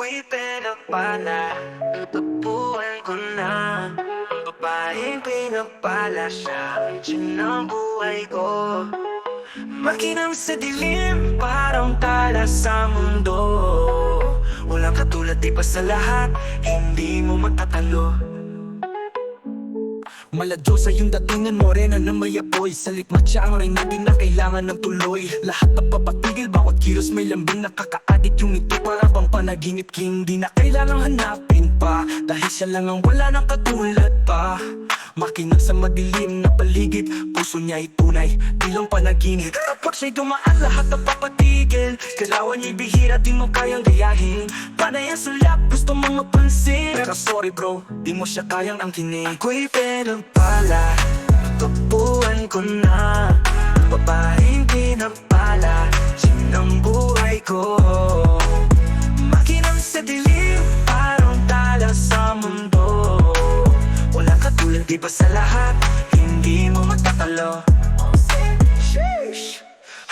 Ako'y pinagpala, tapuan ko na ang babaeng pinagpala siya, siya ng buhay ko. Makinang sa dilim, parang tala sa mundo. Walang katulad, di pa sa lahat, hindi mo matatalo. Maladyo sa iyong datingan, morena na may apoy. Sa likmat siya ang reyna, di na kailangan ng tuloy. Lahat na papatigil, bawat kilos may lambing. Nakaka-addict yung ito, para bang panaginip. Hindi na kailangang hanapin pa, dahil siya lang ang wala ng katulad pa. Makinang sa madilim na paligid, puso niya'y tunay, di lang panaginip. Kapag siya'y dumaan, lahat na papatigil. Galawan niya'y bihira, di mo kayang gayahin. Panay ang sulap, gusto mong mapansin. Pero sorry bro, di mo siya kayang angkinin. Ako'y pinagpala, tapuan ko na ang babaeng pinagpala, siya ng buhay ko. Makinang sa dilim, parang tala sa mundo. Walang katulad, di ba sa lahat, hindi mo matatalo. Sheesh.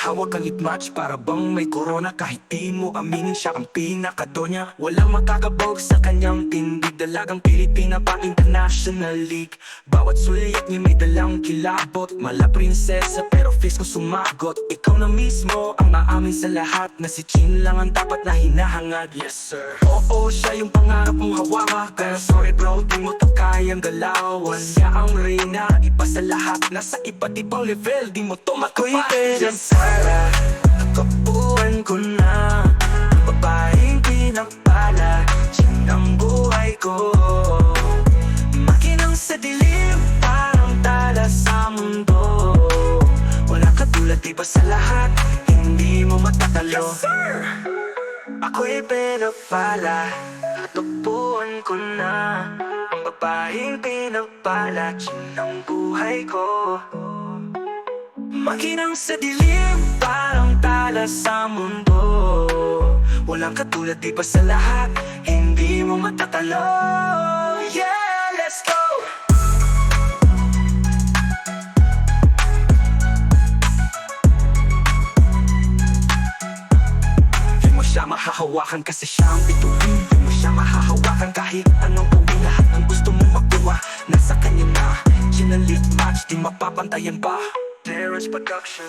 Hawak ang itmatch, para bang may corona. Kahit di mo aminin, siya ang pinakadonya. Walang makakabog sa kanyang tindig. Dalagang Pilipina pa International League. Bawat sulyap niya may dalang kilabot. Mala prinsesa pero face ko sumagot. Ikaw na mismo ang maamin sa lahat, na si Chin lang ang dapat na hinahangad. Yes sir. Oo, siya yung pangarap mong hawaka. Pero sorry bro, di mo to kayang galawan. Siya ang reyna, iba sa lahat. Nasa iba't ibang level, di mo to makapain. Para kapuan ko na ang babaeng pinagpala, siya ng buhay ko. Makinang sa dilim, parang tala sa mundo. Wala katulad, di ba sa lahat, hindi mo matatalo. Yes sir! Ako'y pinagpala, tapuan ko na ang babaeng pinagpala, siya ng buhay ko. Makinang sa dilim, parang tala sa mundo. Walang katulad, di ba sa lahat, hindi mo matatalo. Yeah, let's go! Di mo siya mahahawakan kasi siya ang bituin. Di mo siya mahahawakan kahit anong gawin. Lahat ng gusto mo magawa, nasa kanya na. Yan ang lead match, di mapapantayan pa. Terrence Production.